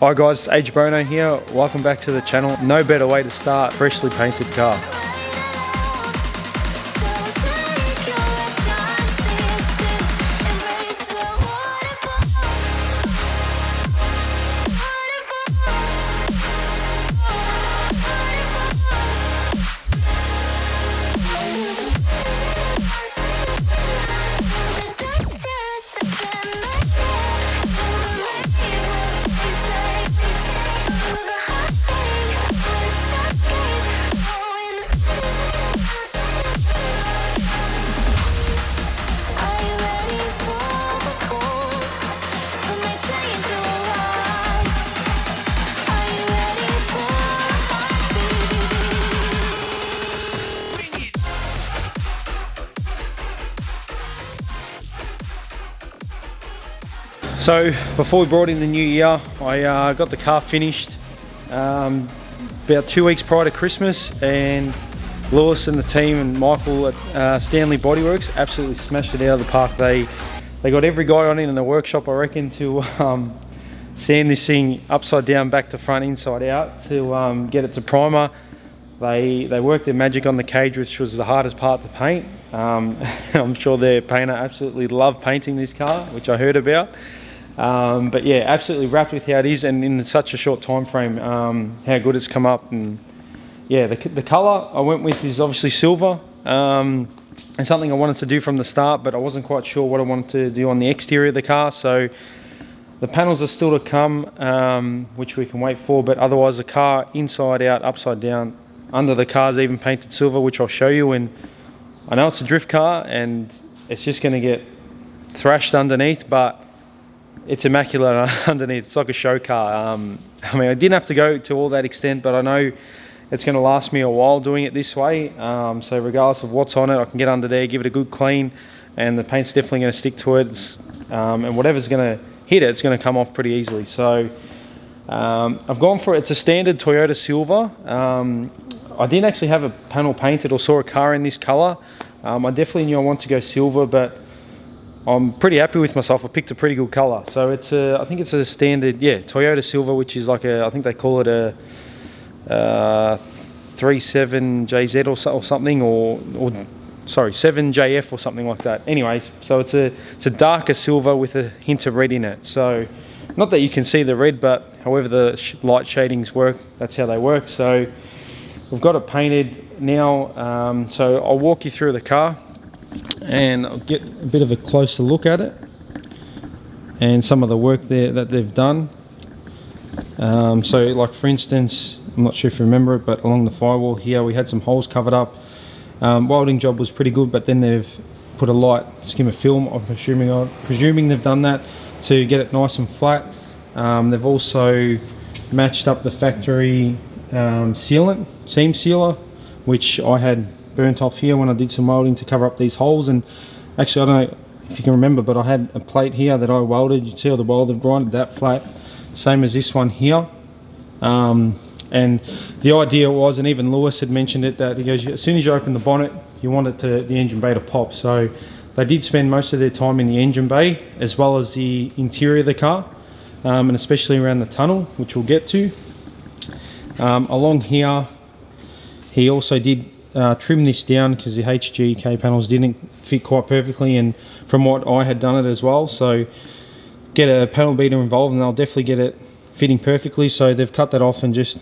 Hi guys, Age Bono here. Welcome back to the channel. No better way to start a freshly painted car. So before we brought in the new year, I got the car finished about 2 weeks prior to Christmas, and Lewis and the team and Michael at Stanley Bodyworks absolutely smashed it out of the park. They got every guy on in the workshop, I reckon, to sand this thing upside down, back to front, inside out, to get it to primer. They worked their magic on the cage, which was the hardest part to paint. I'm sure their painter absolutely loved painting this car, which I heard about. But yeah, absolutely wrapped with how it is, and in such a short time frame, how good it's come up. And yeah, the colour I went with is obviously silver, and something I wanted to do from the start, but I wasn't quite sure what I wanted to do on the exterior of the car. So the panels are still to come, which we can wait for, but otherwise the car inside out, upside down, under the car's even painted silver, which I'll show you. And I know it's a drift car and it's just going to get thrashed underneath, but it's immaculate underneath. It's like a show car. I mean, I didn't have to go to all that extent, but I know it's going to last me a while doing it this way. So regardless of what's on it, I can get under there, give it a good clean, and the paint's definitely going to stick to it. And whatever's going to hit it, it's going to come off pretty easily. So I've gone for it. It's a standard Toyota silver. I didn't actually have a panel painted or saw a car in this colour. I definitely knew I wanted to go silver, but I'm pretty happy with myself. I picked a pretty good colour. So it's I think it's a standard, yeah, Toyota silver, which is like I think they call it a 37JZ or something, or sorry, 7JF or something like that. Anyways, so it's a darker silver with a hint of red in it. So not that you can see the red, but however the light shadings work, that's how they work. So we've got it painted now. So I'll walk you through the car and I'll get a bit of a closer look at it and some of the work there that they've done. So like for instance, I'm not sure if you remember it, but along the firewall here we had some holes covered up. Welding job was pretty good, but then they've put a light skim of film. I'm presuming they've done that to get it nice and flat. They've also matched up the factory sealant, seam sealer, which I had burnt off here when I did some welding to cover up these holes. And actually, I don't know if you can remember, but I had a plate here that I welded. You see how the weld, I've grinded that flat, same as this one here. And the idea was, and even Lewis had mentioned it, that he goes, as soon as you open the bonnet, you want it to, the engine bay to pop. So they did spend most of their time in the engine bay as well as the interior of the car, and especially around the tunnel, which we'll get to. Along here, he also did trim this down because the HGK panels didn't fit quite perfectly, and from what I had done it as well. So get a panel beater involved and they'll definitely get it fitting perfectly. So they've cut that off and just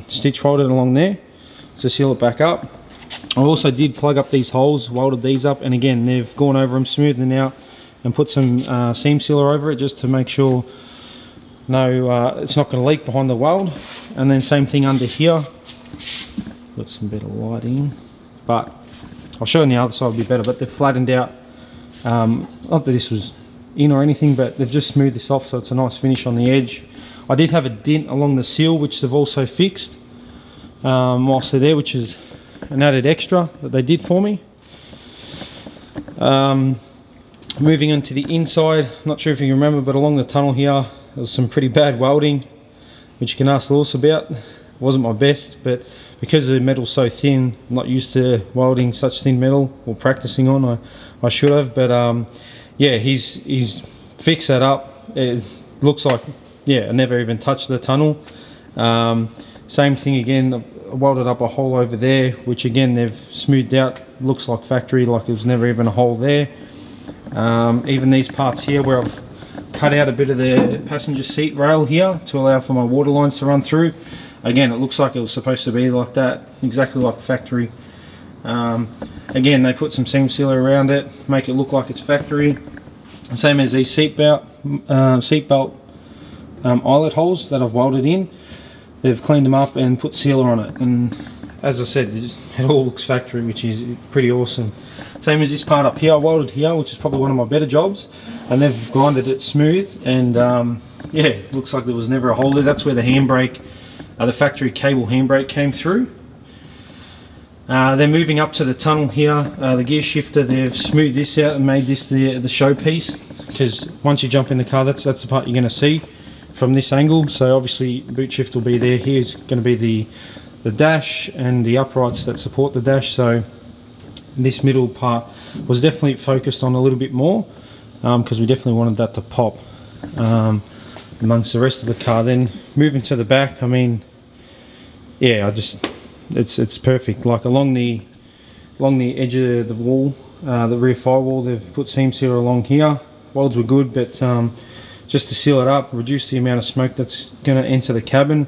stitch welded along there to seal it back up. I also did plug up these holes, welded these up, and again they've gone over them, smoothed them out, and put some seam sealer over it just to make sure it's not going to leak behind the weld. And then same thing under here. Got some better lighting, but I'll show you on the other side will be better. But they've flattened out. Not that this was in or anything, but they've just smoothed this off, so it's a nice finish on the edge. I did have a dent along the seal, which they've also fixed whilst they're there, which is an added extra that they did for me. Moving on to the inside, not sure if you remember, but along the tunnel here there was some pretty bad welding, which you can ask Lewis about. It wasn't my best, but because the metal's so thin, I'm not used to welding such thin metal, or practicing on. I should have, but yeah, he's fixed that up. It looks like, yeah, I never even touched the tunnel. Same thing again, I welded up a hole over there, which again they've smoothed out. Looks like factory, like there was never even a hole there. Even these parts here where I've cut out a bit of the passenger seat rail here to allow for my water lines to run through. Again, it looks like it was supposed to be like that, exactly like factory. Again, they put some seam sealer around it, make it look like it's factory. Same as these seatbelt eyelet holes that I've welded in. They've cleaned them up and put sealer on it, and as I said, it all looks factory, which is pretty awesome. Same as this part up here, I welded here, which is probably one of my better jobs, and they've grinded it smooth, and yeah, it looks like there was never a hole there. That's where the handbrake, the factory cable handbrake came through. They're moving up to the tunnel here. The gear shifter, they've smoothed this out and made this the showpiece, because once you jump in the car, that's the part you're going to see from this angle. So obviously boot shift will be there. Here's going to be the dash and the uprights that support the dash. So this middle part was definitely focused on a little bit more, because we definitely wanted that to pop amongst the rest of the car. Then moving to the back, I mean, yeah, it's perfect. Like along the edge of the wall, the rear firewall, they've put seam sealer along here. Welds were good, but just to seal it up, reduce the amount of smoke that's going to enter the cabin.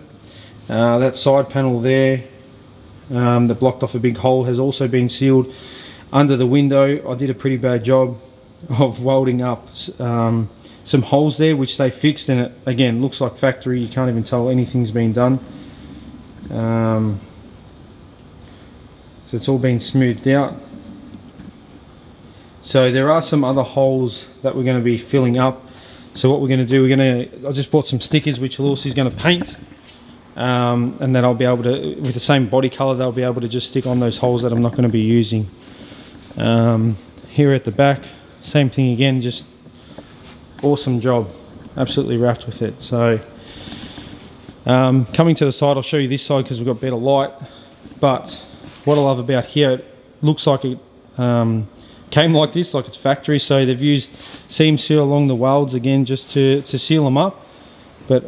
That side panel there that blocked off a big hole has also been sealed. Under the window, I did a pretty bad job of welding up some holes there, which they fixed, and it again looks like factory. You can't even tell anything's been done. So it's all been smoothed out. So there are some other holes that we're going to be filling up. So what we're going to do, I just bought some stickers which Lewis is going to paint, and then I'll be able to, with the same body color, they'll be able to just stick on those holes that I'm not going to be using. Here at the back, same thing again, just awesome job, absolutely wrapped with it. So coming to the side, I'll show you this side because we've got better light, but what I love about here, it looks like it came like this, like it's factory. So they've used seam seal along the welds again just to seal them up, but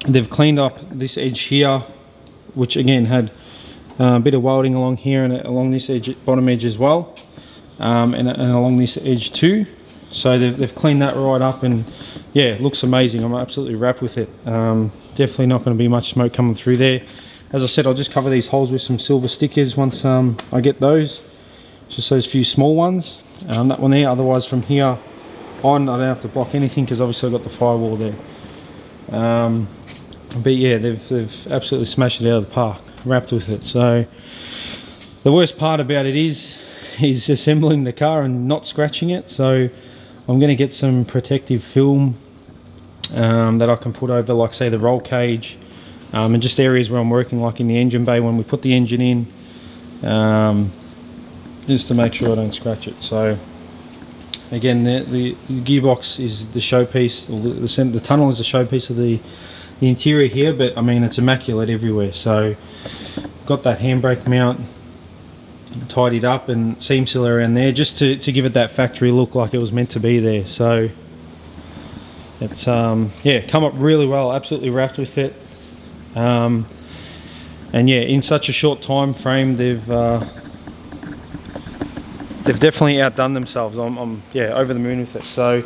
they've cleaned up this edge here, which again had a bit of welding along here and along this edge, bottom edge as well, and along this edge too. So they've cleaned that right up, and yeah, it looks amazing. I'm absolutely wrapped with it. Definitely not going to be much smoke coming through there. As I said, I'll just cover these holes with some silver stickers once I get those. Just those few small ones. That one there. Otherwise, from here on, I don't have to block anything because obviously I've got the firewall there. But yeah, they've absolutely smashed it out of the park. Wrapped with it. So the worst part about it is assembling the car and not scratching it. So I'm going to get some protective film that I can put over, like say the roll cage, and just areas where I'm working, like in the engine bay when we put the engine in, just to make sure I don't scratch it. So again, the gearbox is the showpiece, or the tunnel is the showpiece of the interior here, but I mean it's immaculate everywhere. So got that handbrake mount tidied up and seam sealer around there just to give it that factory look, like it was meant to be there. So it's yeah, come up really well, absolutely wrapped with it. And yeah, in such a short time frame, they've definitely outdone themselves. I'm yeah, over the moon with it. So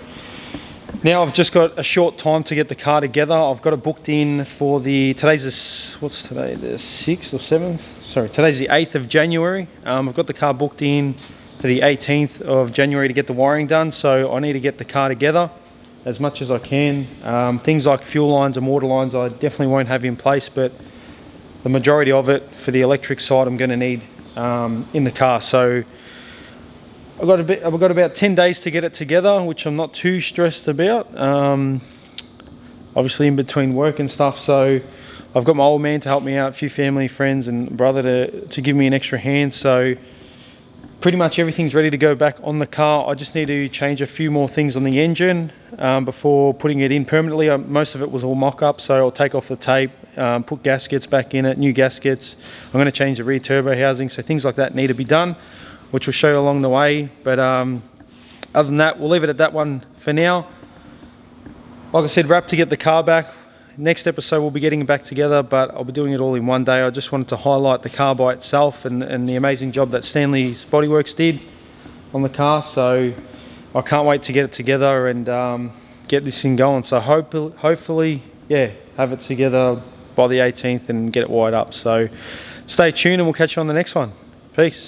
now I've just got a short time to get the car together. I've got it booked in for what's today, the 6th or 7th? Sorry, today's the 8th of January. I've got the car booked in for the 18th of January to get the wiring done. So I need to get the car together as much as I can. Things like fuel lines and water lines I definitely won't have in place, but the majority of it for the electric side I'm going to need in the car. So I've got about 10 days to get it together, which I'm not too stressed about. Obviously in between work and stuff, so I've got my old man to help me out, a few family, friends and brother to give me an extra hand. So pretty much everything's ready to go back on the car. I just need to change a few more things on the engine before putting it in permanently. Most of it was all mock-up, so I'll take off the tape, put gaskets back in it, new gaskets. I'm going to change the rear turbo housing, so things like that need to be done, which we'll show you along the way. But other than that, we'll leave it at that one for now. Like I said, wrap to get the car back. Next episode we'll be getting it back together, but I'll be doing it all in one day. I just wanted to highlight the car by itself and the amazing job that Stanley's Bodyworks did on the car. So I can't wait to get it together and get this thing going. So hopefully, yeah, have it together by the 18th and get it wired up. So stay tuned and we'll catch you on the next one. Peace.